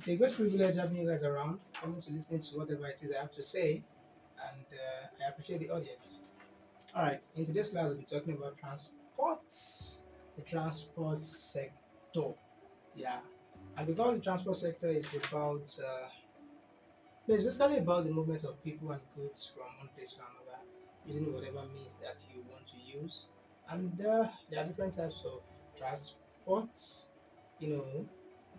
It's a great privilege having you guys around, coming to listen to whatever it is I have to say, and I appreciate the audience. All right, in today's class, we'll be talking about the transport sector. Yeah, and because the transport sector is about, no, it's basically about the movement of people and goods from one place to another, using whatever means that you want to use. And there are different types of transports, you know,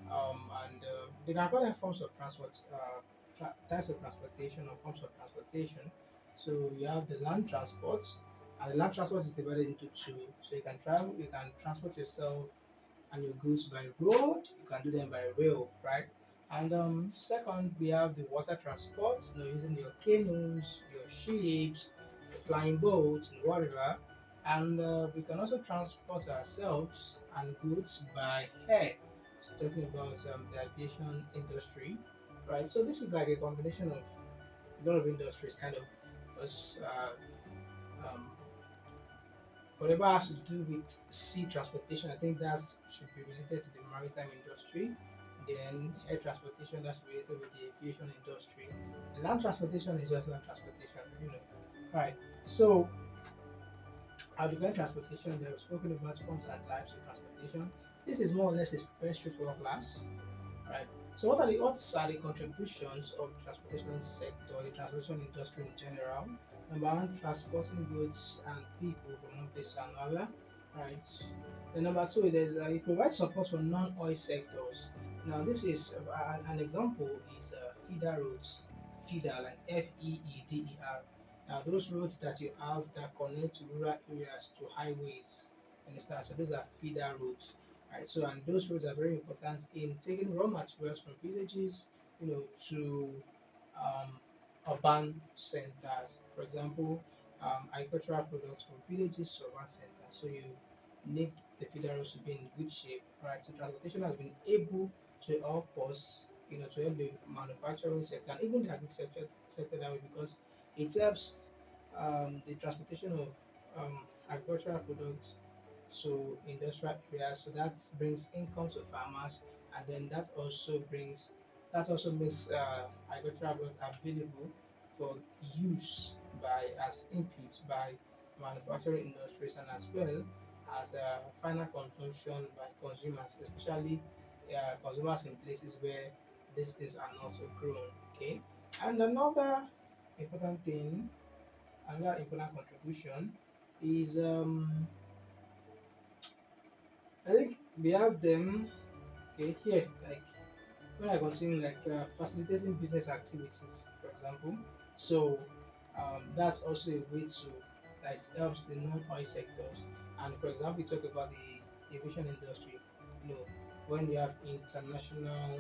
and they can call them forms of transport, types of transportation or forms of transportation. So you have the land transport, and the land transport is divided into two. So you can transport yourself and your goods by road. You can do them by rail, right? And second, we have the water transport. Using your canoes, your ships, the flying boats, and whatever. And we can also transport ourselves and goods by air, so talking about the aviation industry, right? So this is like a combination of a lot of industries, kind of, because um, whatever has to do with sea transportation, I think that should be related to the maritime industry. Then air transportation, that's related with the aviation industry. And land transportation is just land transportation. Right. So our define transportation, they have spoken about forms and types of transportation. This is more or less a very straightforward class, right? So what are the contributions of the transportation sector, the transportation industry in general? Number one, transporting goods and people from one place to another, right? Then number two, it provides support for non-oil sectors. Now this is an example is feeder roads, feeder like FEEDER. Now those roads that you have that connect rural areas to highways, understand? So those are feeder roads, right? So and those roads are very important in taking raw materials from villages, to um, urban centers. For example, agricultural products from villages to urban centers. So you need the feeder roads to be in good shape, right? So transportation has been able to help us, to help the manufacturing sector and even the sector that way, because it helps the transportation of agricultural products to industrial areas. So that brings income to farmers, and then that also makes agricultural products available for use by as input by manufacturing industries, and as well as final consumption by consumers, especially consumers in places where these things are not grown. Okay, and important thing, another important contribution is I think we have them, okay, here, like when I continue, like facilitating business activities, for example. So that's also a way to that helps the non-oil sectors. And for example, we talk about the aviation industry. You know, when you have international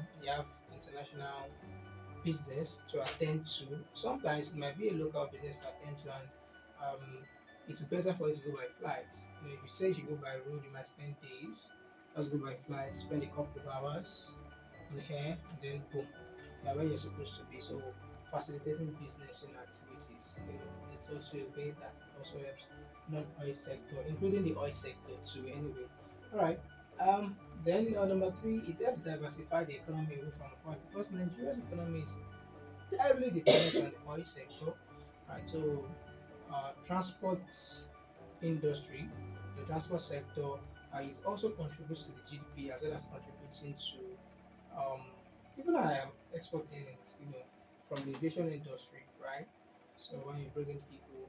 business to attend to. Sometimes it might be a local business to attend to, and it's better for you to go by flight. If you say you should go by road, you might spend days. Just go by flight, spend a couple of hours on here, and then boom, you're where you're supposed to be. So facilitating business activities, it's also a way that it also helps non-oil sector, including the oil sector too. Anyway, all right. Then number three, it helps diversify the economy away from oil, because Nigeria's economy is heavily dependent on the oil sector, right? So transport industry, the transport sector, it also contributes to the GDP as well as contributing to um, even export earnings, from the aviation industry, right? So when you bring in people,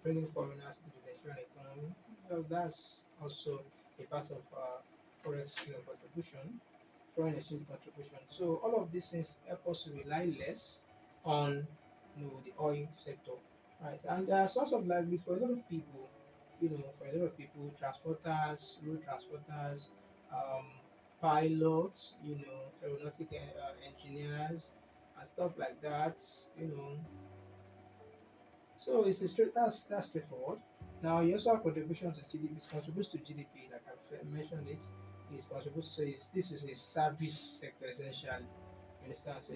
bringing foreigners into the Nigerian economy, well, that's also a part of forex, contribution, foreign exchange contribution. So all of these things help us to rely less on, the oil sector, right? And there are source of livelihood for a lot of people, transporters, road transporters, um, pilots, aeronautic engineers, and stuff like that, you know. So that's straightforward. Now you also have contribution to GDP. It contributes to GDP, like I've mentioned it. It contributes. So this is a service sector essentially. You understand? So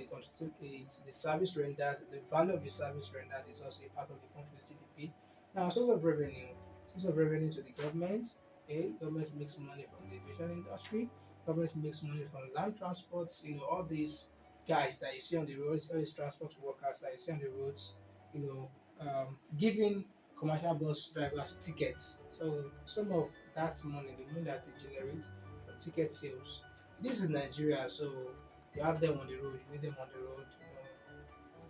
it's the service rendered. The value of the service rendered is also a part of the country's GDP. Now, source of revenue to the government. Okay, government makes money from the aviation industry. Government makes money from land transports. All these guys that you see on the roads, all these transport workers that you see on the roads, you know, giving commercial bus drivers tickets. So some of that money, the money that they generate from ticket sales, this is Nigeria. So you have them on the road, you need them on the road.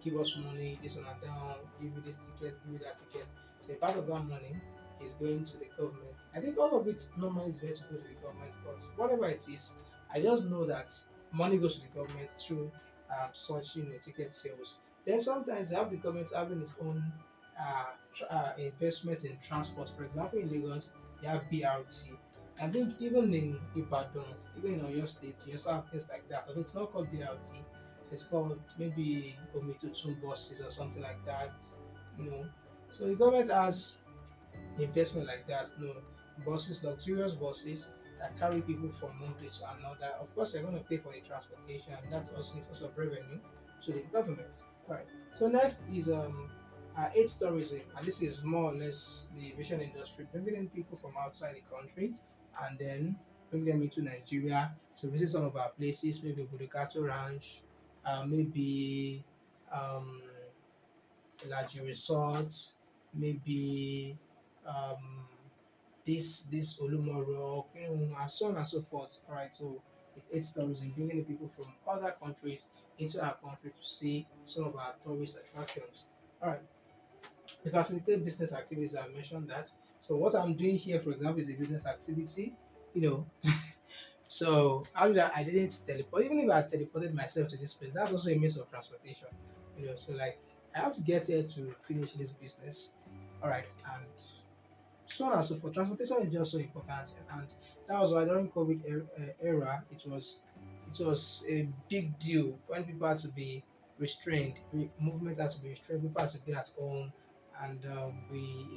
Give us money, this one and down, give you this ticket, give you that ticket. So a part of that money is going to the government. I think all of it normally is going to go to the government, but whatever it is, I just know that money goes to the government through such ticket sales. Then sometimes you have the government having its own investment in transport. For example, in Lagos, you have BRT. I think even in Ibadan, even in Oyo State, you also have things like that. Although it's not called BRT, it's called maybe Omitutun buses or something like that. You know, so the government has investment like that. Buses, luxurious buses that carry people from one place to another. Of course, they're going to pay for the transportation, and that's also a source of revenue to the government. Right. So next is AIDS tourism, and this is more or less the aviation industry, bringing in people from outside the country, and then bring them into Nigeria to visit some of our places, maybe Budikato Ranch, maybe um, Laji Resorts, maybe um, this Olumo Rock, and so on and so forth. All right, so it's AIDS tourism, bringing the people from other countries into our country to see some of our tourist attractions. All right, we facilitate business activities. I mentioned that. So what I'm doing here, for example, is a business activity. You know, so how did I didn't teleport. Even if I teleported myself to this place, that's also a means of transportation. So like I have to get here to finish this business. All right, and so on and so forth. Transportation is just so important, and that was why during COVID era, it was a big deal when people had to be restrained, movement had to be restrained, people had to be at home, and a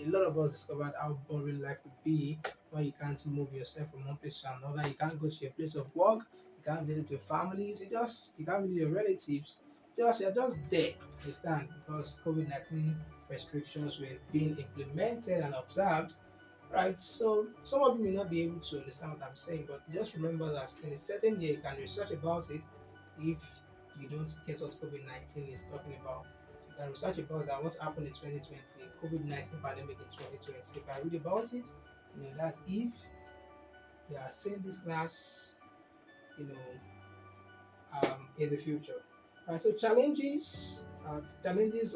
lot of us discovered how boring life could be when you can't move yourself from one place to another. You can't go to your place of work, you can't visit your families, you can't visit your relatives. You're just there, you understand, because COVID-19 restrictions were being implemented and observed. Right, so some of you may not be able to understand what I'm saying, but just remember that in a certain year you can research about it if you don't get what COVID 19 is talking about. So you can research about that, what happened in 2020, COVID 19 pandemic in 2020. So you can read about it. That's if you are seeing this class, you know, in the future. Right, so challenges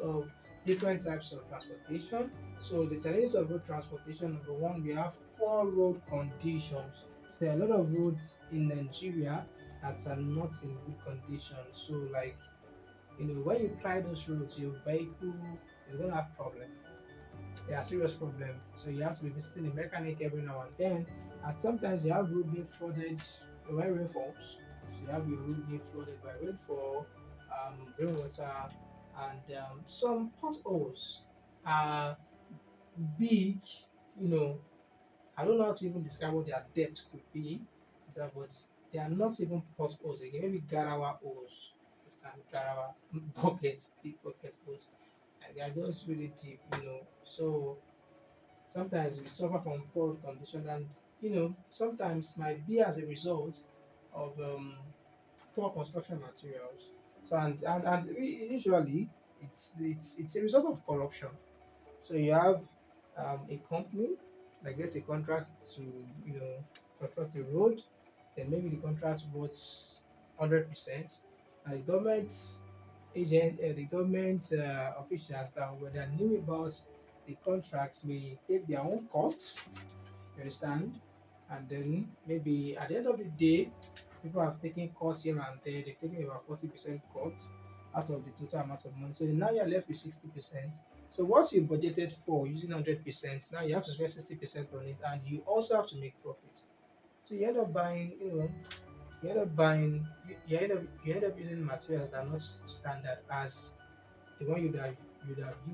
of different types of transportation. So the challenges of road transportation, number one, we have poor road conditions. There are a lot of roads in Nigeria that are not in good condition. So like when you try those roads, your vehicle is gonna have problem. They are serious problem. So you have to be visiting a mechanic every now and then. And sometimes you have road being flooded when rain falls. So you have your road being flooded by rainfall, rainwater, and some potholes are big. You know, I don't know how to even describe what their depth could be, but they are not even potholes again. Maybe Garawa holes. Understand Garawa buckets, big bucket holes. And they are just really deep. So sometimes we suffer from poor condition, and sometimes might be as a result of poor construction materials. So usually it's a result of corruption. So you have a company that gets a contract to construct a road, then maybe the contract worth 100%, and the government officials that knew about the contracts may take their own cuts. You understand? And then maybe at the end of the day, people have taken cuts here and there. They've taken about 40% cuts out of the total amount of money. So now you're left with 60%. So what you budgeted for using 100%, now you have to spend 60% on it, and you also have to make profit. So you end up buying, you end up using materials that are not standard as the one you'd have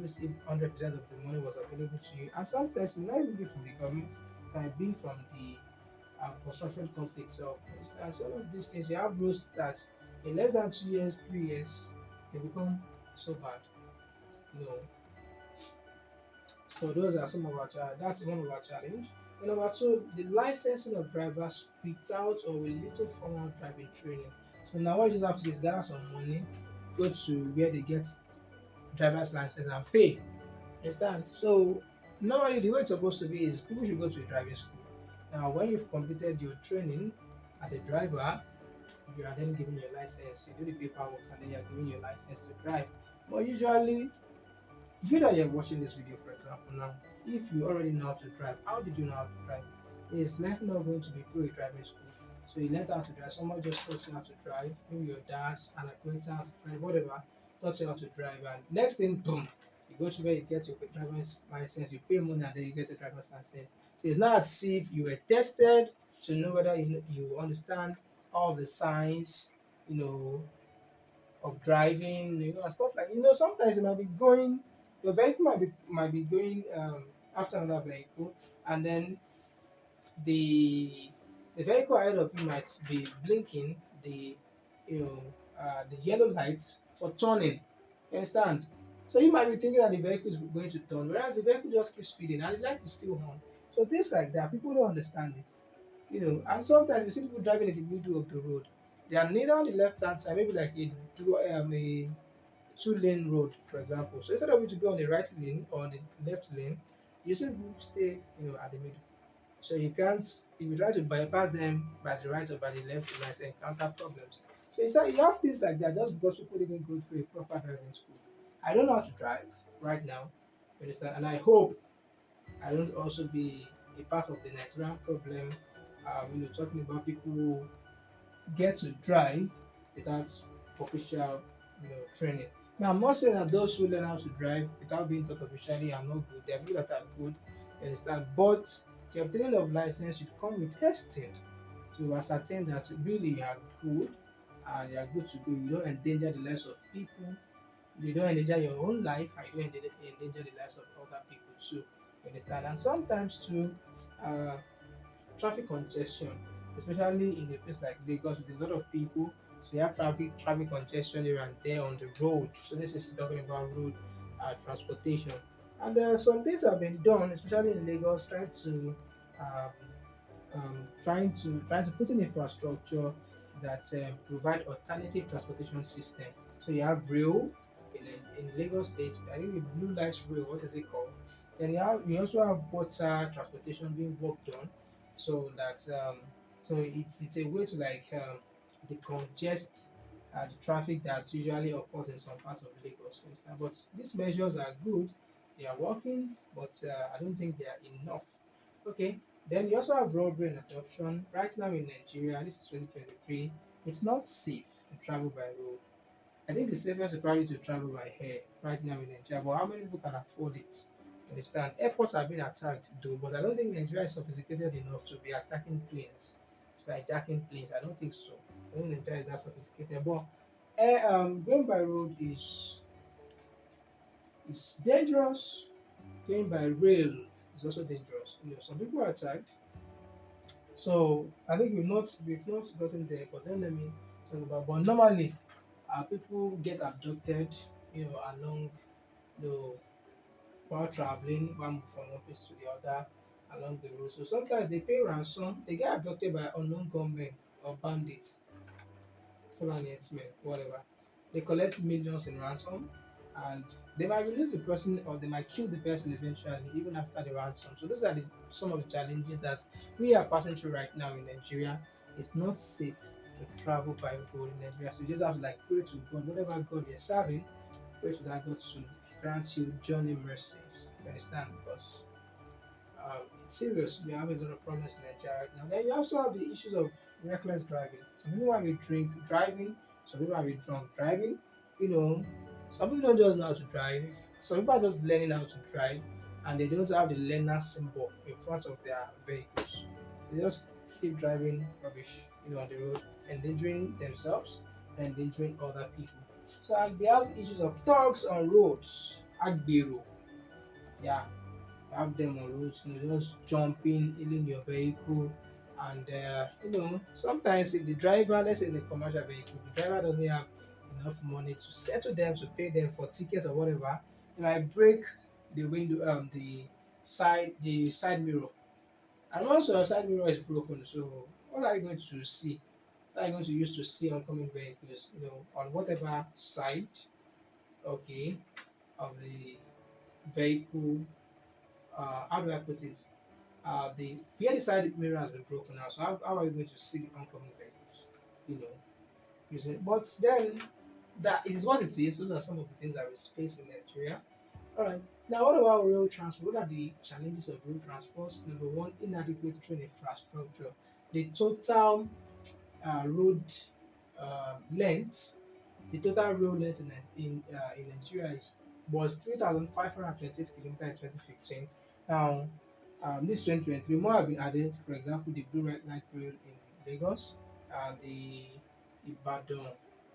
used if 100% of the money was available to you. And sometimes it may not even be from the government, it might be from the construction company itself. And so all of these things, you have roads that in less than 2 years, 3 years, they become so bad. You know, so those are some of our that's one of our challenge. And number two, the licensing of drivers without or with little formal driving training. So now what you just have to do is gather some money, go to where they get driver's license and pay. Understand? So normally the way it's supposed to be is people should go to a driving school. Now when you've completed your training as a driver, you are then given your license, you do the paperwork and then you are given your license to drive. But usually you that you're watching this video, for example, now, if you already know how to drive, how did you know how to drive? It's likely not going to be through a driving school. So you learned how to drive. Someone just taught you how to drive. Maybe your dad, an acquaintance, a friend, whatever, taught you how to drive. And next thing, boom, you go to where you get your driver's license, you pay money, and then you get your driver's license. So it's not as if you were tested to know whether you understand all the signs, you know, of driving, and stuff like sometimes it might be going your vehicle might be going after another vehicle, and then the the vehicle ahead of you might be blinking the yellow light for turning. You understand? So you might be thinking that the vehicle is going to turn, whereas the vehicle just keeps speeding and the light is still on. So things like that, people don't understand it. And sometimes you see people driving in the middle of the road. They are neither on the left hand side, maybe like a two-lane road, for example. So instead of you to be on the right lane or on the left lane, you see people stay, at the middle. So you can't, if you try to bypass them by the right or by the left, you might encounter problems. So it's like you have things like that just because people didn't go through a proper driving school. I don't know how to drive right now, you understand? And I hope I don't also be a part of the Nigerian problem, talking about people who get to drive without official training. Now I'm not saying that those who learn how to drive without being taught officially are not good. There are people that are good, you understand. But the obtaining of license should come with testing to ascertain that really you are good and you are good to go. You don't endanger the lives of people. You don't endanger your own life and you don't endanger the lives of other people too. You understand? And sometimes too, uh, traffic congestion, especially in a place like Lagos with a lot of people. So you have traffic congestion here and there on the road. So this is talking about road transportation. And some things have been done, especially in Lagos, um, trying to put in infrastructure that provide alternative transportation system. So you have rail in Lagos State. I think the blue light rail. What is it called? Then you also have water transportation being worked on, so that it's a way to like decongest the traffic that usually occurs in some parts of Lagos. You understand? But these measures are good. They are working, but I don't think they are enough. Okay, then you also have robbery and adoption. Right now in Nigeria, this is 2023, it's not safe to travel by road. I think the safest is probably to travel by air right now in Nigeria, but how many people can afford it? You understand? Airports have been attacked though, but I don't think Nigeria is sophisticated enough to be attacking planes, to be hijacking planes. I don't think so. I don't think Nigeria is that sophisticated. But going by road is dangerous. Going by rail is also dangerous. Some people are attacked. So I think we've not gotten there, but then let me talk about. But normally, people get abducted, along the while traveling, while moving from one place to the other along the road. So sometimes they pay ransom. They get abducted by unknown gunmen or bandits, Fulani herdsmen, whatever. They collect millions in ransom, and they might release the person or they might kill the person eventually, even after the ransom. So those are some of the challenges that we are passing through right now in Nigeria. It's not safe to travel by road in Nigeria. So you just have to like pray to God, whatever God you're serving, pray to that God to grant you journey mercies. You understand? Because it's serious. We have a lot of problems in Nigeria right now. Then you also have the issues of reckless driving. Some people might be drink driving, some people might be drunk driving. You know, some people don't just know how to drive. Some people are just learning how to drive and they don't have the learner symbol in front of their vehicles. They just keep driving rubbish, on the road, endangering themselves and endangering other people. So they have issues of thugs on roads, agbero, yeah, have them on roads, just jumping, hailing your vehicle, and sometimes if the driver, let's say it's a commercial vehicle, the driver doesn't have enough money to settle them to pay them for tickets or whatever, they might break the window, the side mirror, And once your side mirror is broken, so what are you going to see? What are you going to use to see oncoming vehicles? On whatever side, okay, of the vehicle. How do I put it? The where the side mirror has been broken now. So how are you going to see the oncoming vehicles? You know, using. But then that is what it is. Those are some of the things that we face in Nigeria. All right. Now, what about rail transport? What are the challenges of rail transport? Number one, inadequate train infrastructure. The total road length, the total road length in Nigeria was 3,528 kilometers in 2015. Now, this 2023, more have been added. For example, the Blue Red Light Rail in Lagos, the Ibadan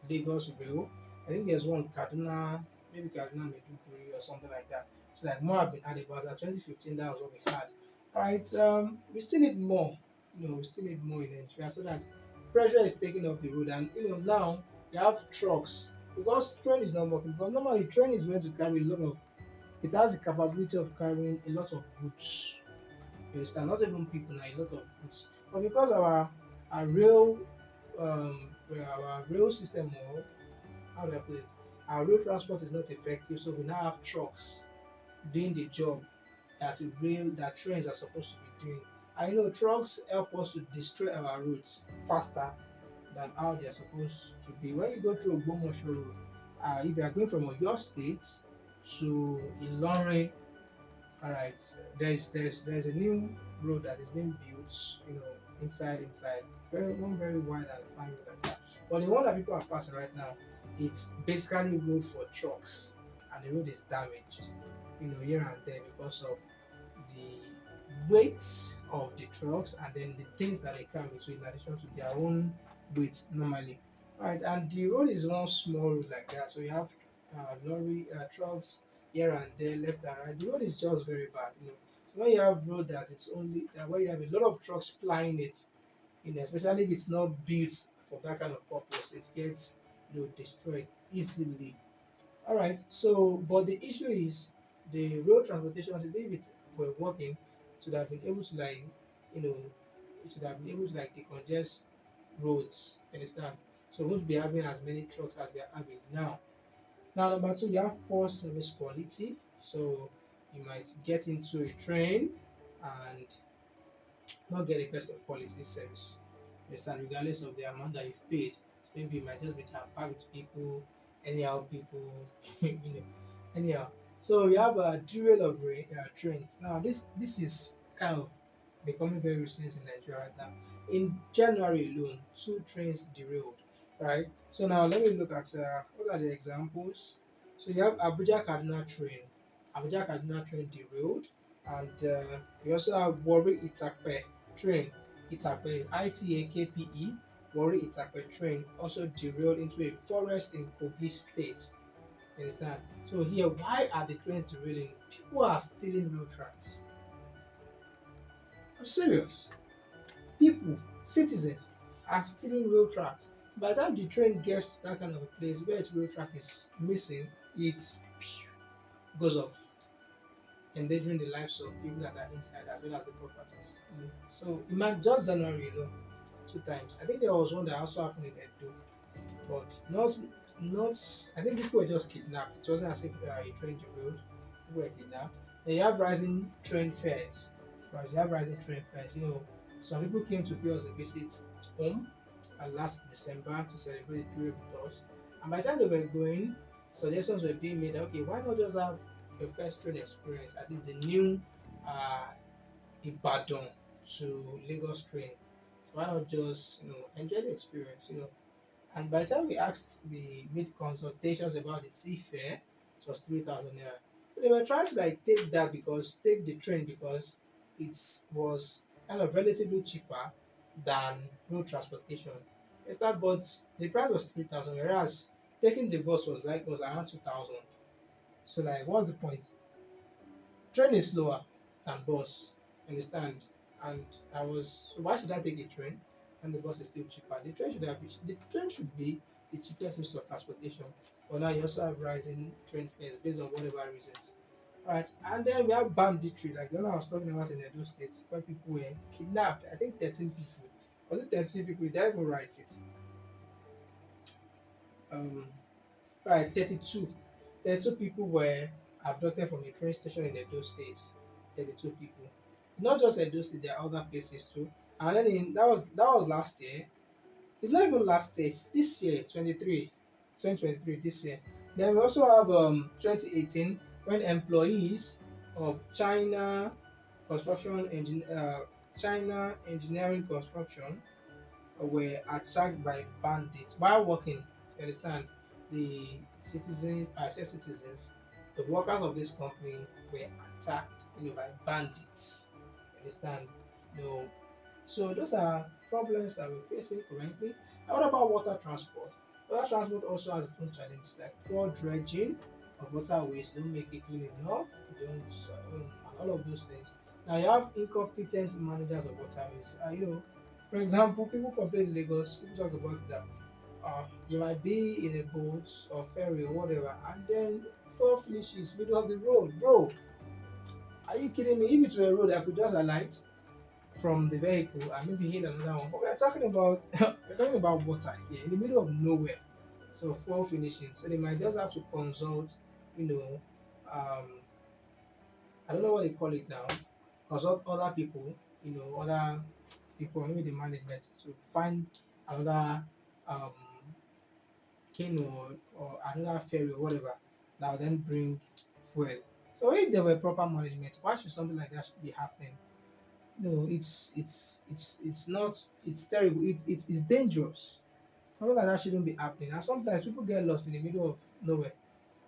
Lagos Rail. I think there's one Kaduna, maybe Kaduna Maiduguri or something like that. So like more have been added, but as at 2015, that was what we had. All right, we still need more. We still need more in Nigeria so that pressure is taken off the road, and now you have trucks because train is not working. Because normally train is meant to carry a lot of. It has the capability of carrying a lot of goods. You understand? Not even people now, a lot of goods. But because our rail our rail system, or how do I put it, our rail transport is not effective, so we now have trucks doing the job that trains are supposed to be doing. I know trucks help us to destroy our roads faster than how they are supposed to be. When you go through Ogbomoso Road, if you are going from Oyo State to Ilorin, all right, there's a new road that is being built, inside, very wide and fine road like that. But the one that people are passing right now, it's basically road for trucks, and the road is damaged, here and there because of the weight of the trucks and then the things that they carry. So in addition to their own weight normally, right? And the road is one small road like that, so you have lorry trucks here and there, left and right. The road is just very bad. So when you have road that it's only that where you have a lot of trucks plying it, especially if it's not built for that kind of purpose, it gets destroyed easily. All right. So, but the issue is the road transportation system. If it were working, it would have been able to you know, it would have been able to decongest roads. You understand? So we won't be having as many trucks as we are having now. Now, number two, you have poor service quality. So you might get into a train and not get the best of quality service. Yes, and regardless of the amount that you've paid, maybe it might just be jam-packed with people, anyhow. So you have a derail of trains. Now, this is kind of becoming very recent in Nigeria right now. In January alone, two trains derailed. Right. So now let me look at what are the examples. So you have Abuja Kaduna train. Abuja Kaduna train derailed, and we also have Warri Itakpe train. Itakpe is ITAKPE. Warri Itakpe train also derailed into a forest in Kogi State. You understand? So here, why are the trains derailing? People are stealing rail tracks. I'm serious. People, citizens, are stealing rail tracks. So by the time the train gets to that kind of a place where its rail track is missing, it goes off, endangering the lives of people that are inside as well as the properties. So imagine just January alone, two times. I think there was one that also happened in Edo, but not. I think people were just kidnapped. It wasn't as if a train derailed. People were kidnapped. Then you have rising train fares. Right, you have rising train fares. Some people came to pay us a visit at home last December to celebrate the period with us. And by the time they were going, suggestions were being made. Okay, why not just have your first train experience, at least the new uh, Ibadan to Lagos train. So why not just enjoy the experience? And by the time we made consultations about the tea fare, it was 3,000 naira. So they were trying to take the train because it was kind of relatively cheaper than road transportation. Yes, that but the price was 3,000, whereas taking the bus was around 2,000. So what's the point? Train is slower than bus, understand? And so why should I take a train when the bus is still cheaper? The train should be the cheapest means of transportation. But now you also have rising train fares based on whatever reasons. Right, and then we have banditry, like the one I was talking about in Edo State, where people were kidnapped. I think 13 people. Was it 13 people? Did I even write it? Um, right, 32. 32 people were abducted from a train station in Edo State. 32 people. Not just Edo State, there are other places too. And then that was last year. It's not even last year, it's this year, 2023, this year. Then we also have 2018, when employees of China Engineering Construction were attacked by bandits while working. You understand? The citizens, I say citizens, the workers of this company were attacked, by bandits. You understand? No. So those are problems that we're facing currently. And what about water transport? Water transport also has its own challenges, like poor dredging of waterways, don't make it clean enough, and all of those things. Now you have incompetent managers of waterways. For example, people complain in Lagos, people talk about that. You might be in a boat or ferry or whatever, and then fuel finishes middle of the road, bro. Are you kidding me? If it were a road, I could just alight from the vehicle and maybe hit another one. But we're talking about we're talking about water here in the middle of nowhere. So fuel finishing. So they might just have to consult, you know, I don't know what they call it now. Consult other people, other people, maybe the management to find another um canoe or another ferry or whatever that will then bring fuel. So if there were proper management, why should something like that be happening? No, it's not, it's terrible. It's dangerous. Something like that shouldn't be happening. And sometimes people get lost in the middle of nowhere.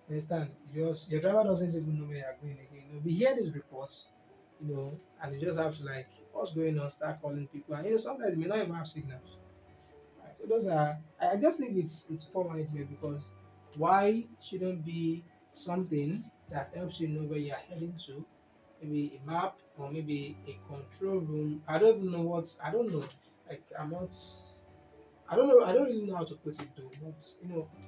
You understand? Your driver doesn't even know where they are going again. We hear these reports, and you just have to, like, what's going on, start calling people. And sometimes you may not even have signals. Right? So those are, I just think it's poor management, because why shouldn't be something that helps you know where you're heading to, maybe a map or maybe a control room. I don't even know what, I don't know. Like, I don't know. I don't really know how to put it though. But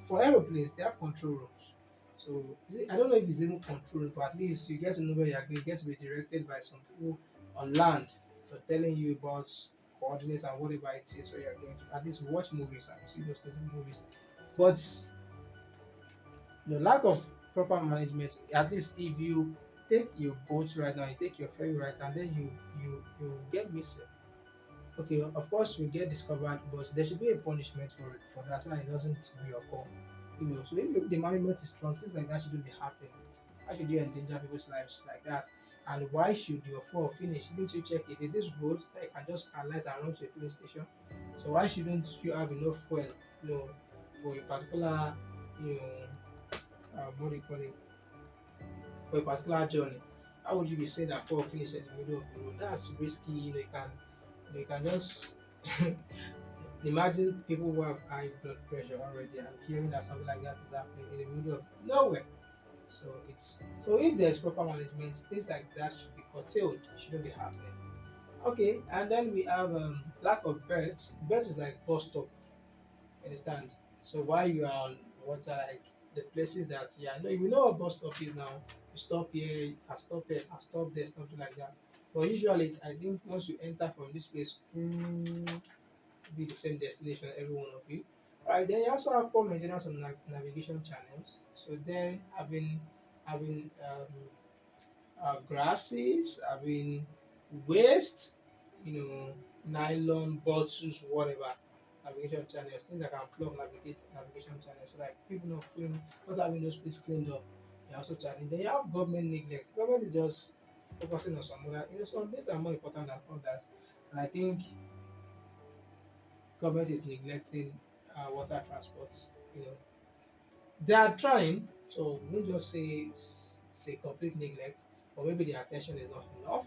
for aeroplanes, they have control rooms. So I don't know if it's even control room, but at least you get to know where you're going. You get to be directed by some people on land, so telling you about coordinates and whatever it is where you're going to. At least watch movies and see those things in movies. But the lack of proper management, at least if you take your boat right now, you take your ferry right, and then you get missing. Okay, of course you get discovered, but there should be a punishment for that, so that it doesn't reoccur. So if the management is strong, things like that shouldn't be happening. Why should you endanger people's lives like that? And why should your fuel finish? Didn't you check it? Is this road that you can just alight and run to a police station? So why shouldn't you have enough fuel, for a particular, you know, what do you call it, for a particular journey? How would you be saying that fuel finish in the middle of the road? That's risky. You can just imagine people who have high blood pressure already and hearing that something like that is happening in the middle of nowhere. So if there's proper management, things like that should be curtailed, it shouldn't be happening. Okay, and then we have lack of beds. Beds is like bus stop, understand? So while you are on water, like the places that, yeah, I know you know what bus stop is now. You stop here, you can stop here, you can stop there, something like that. But usually, I think once you enter from this place, be the same destination every one of you. Alright, then you also have poor maintenance of navigation channels. So then having grasses, having waste, nylon bottles, whatever, navigation channels, things that can plug navigation channels. So, like, people not having those places cleaned up. They also challenge. Then you have government neglect. Government is just focusing on some other, some things are more important than others. And I think government is neglecting water transports. They are trying, so we won't just say it's a complete neglect, or maybe the attention is not enough.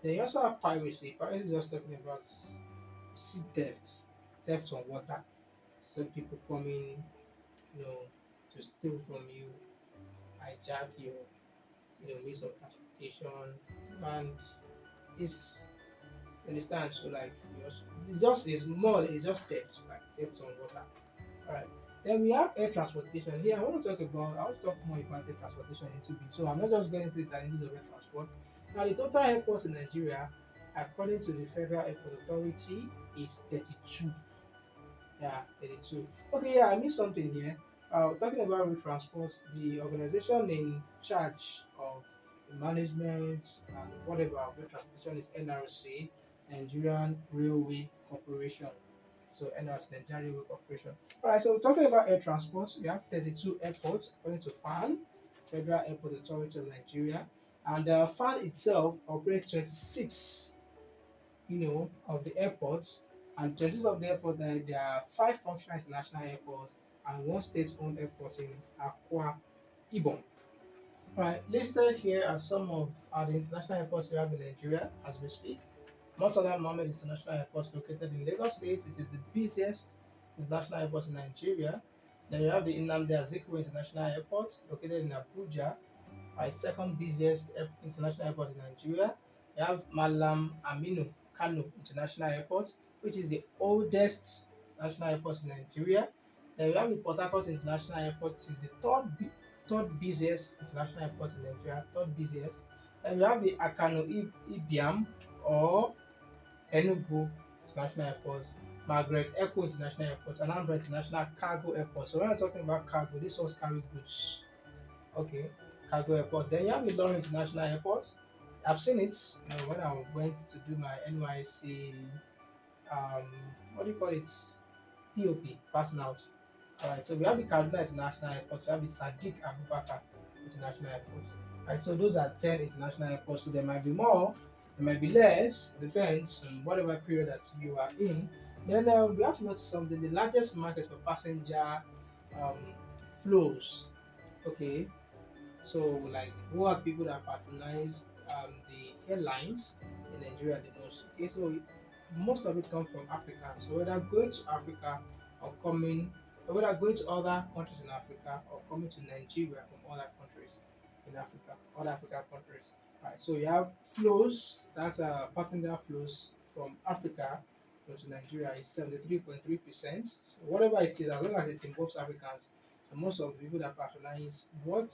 Then you also have piracy. Piracy is just talking about sea thefts, theft on water. So people coming, you know, to steal from you, hijack your, means of transportation, and it's, you understand. So, like, it's just theft, like theft on water. All right. Then we have air transportation. Here, I want to talk more about air transportation in 2 bit. So I'm not just going into the challenges of air transport. Now, the total airports in Nigeria, according to the Federal Airport Authority, is 32. Yeah, 32. Okay, yeah, I missed something here. Talking about road transport, the organization in charge of the management and whatever of road transportation is NRC, Nigerian Railway Corporation. So NRC, Nigerian Railway Corporation. All right, so talking about air transport, we have 32 airports according to FAN, Federal Airport Authority of Nigeria, and FAN itself operates 26 of the airports, and chances of the airport that there are five functional international airports and one state-owned airport in Akwa Ibom. Right, listed here are some of the international airports we have in Nigeria as we speak. Murtala Mohammed International Airport located in Lagos State. It is the busiest international airport in Nigeria. Then you have the Nnamdi Azikiwe International Airport located in Abuja, second busiest international airport in Nigeria. We have Malam Aminu Kano International Airport, which is the oldest international airport in Nigeria. Then we have the Port Harcourt International Airport, which is the third busiest international airport in Nigeria, third busiest. Then we have the Akano Ibiam or Enugu International Airport, Margaret Echo International Airport, Anambra International Cargo Airport. So when I'm talking about cargo, this ones carry goods. Okay, cargo airport. Then you have Ilorin International Airport. I've seen it, when I went to do my NYC, um, what do you call it? POP, passing out. Alright, so we have the Kaduna International Airport, we have the Sadiq Abubakar International Airport. Right, so those are 10 international airports. So there might be more, there might be less, depends on whatever period that you are in. Then we have to notice something: the largest market for passenger um, flows. Okay, so, like, who are people that patronize the airlines in Nigeria the most? Okay, so most of it comes from Africa. So whether going to Africa or coming, or whether going to other countries in Africa or coming to Nigeria from other countries in Africa, other African countries. Right. So you have flows, that's passenger flows from Africa to Nigeria is 73.3%. So whatever it is, as long as it involves Africans, so most of the people that patronize what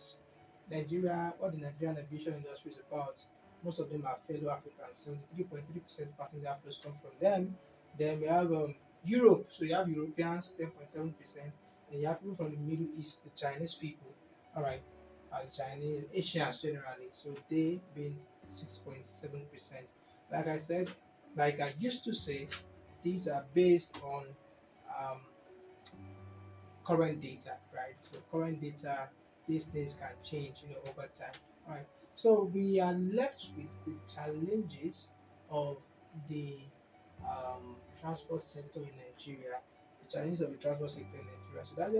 the Nigerian aviation industry is about, most of them are fellow Africans. 73.3% passenger flows come from them. Then we have Europe, so you have Europeans, 10.7%. Then you have people from the Middle East, the Chinese people, all right, the Chinese, Asians generally, so they being 6.7%. Like I said, like I used to say, these are based on um, current data, right? So current data, these things can change, over time, right? So we are left with the challenges of the transport sector in Nigeria, the challenges of the transport sector in Nigeria. So um,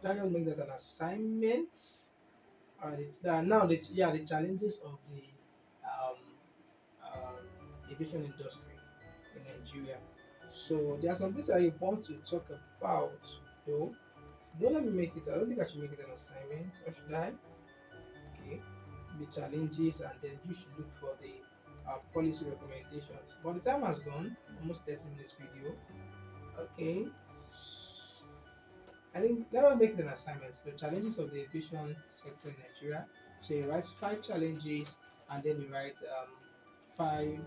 that just make that an assignment. Now, the challenges of the um, aviation industry in Nigeria. So there are some things that I want to talk about, though. Don't let me make it. I don't think I should make it an assignment, or should I? Okay, the challenges, and then you should look for the policy recommendations. But the time has gone, almost 30 minutes video. Okay, I think let us make it an assignment. The challenges of the aviation sector in Nigeria. So you write five challenges, and then you write five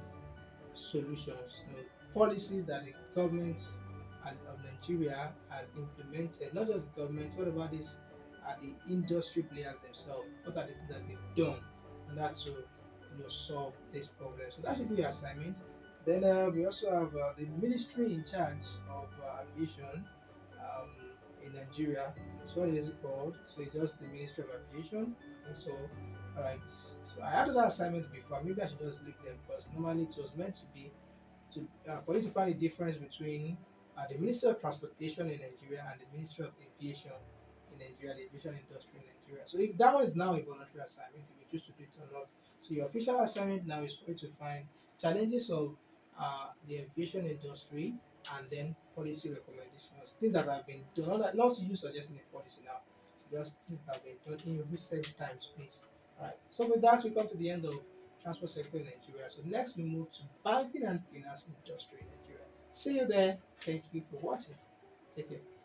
solutions, policies that the government of Nigeria has implemented. Not just the government, what about this? The industry players themselves. What are the things that they've done in order to solve this problem? So that should be your assignment. Then we also have the ministry in charge of aviation um, in Nigeria. So what is it called? So it's just the Ministry of Aviation. And so, all right. So I had that assignment before. Maybe I should just leave them because normally it was meant to be for you to find the difference between the Ministry of Transportation in Nigeria and the Ministry of Aviation in Nigeria, the aviation industry in Nigeria. So if that one is now a voluntary assignment, if you choose to do it or not. So your official assignment now is for you to find challenges of the aviation industry and then policy recommendations, things that have been done, not you suggesting a policy now, so just things that have been done in recent times, please. All right. So with that, we come to the end of transport sector in Nigeria. So next we move to banking and finance industry in Nigeria. See you there. Thank you for watching. Take care.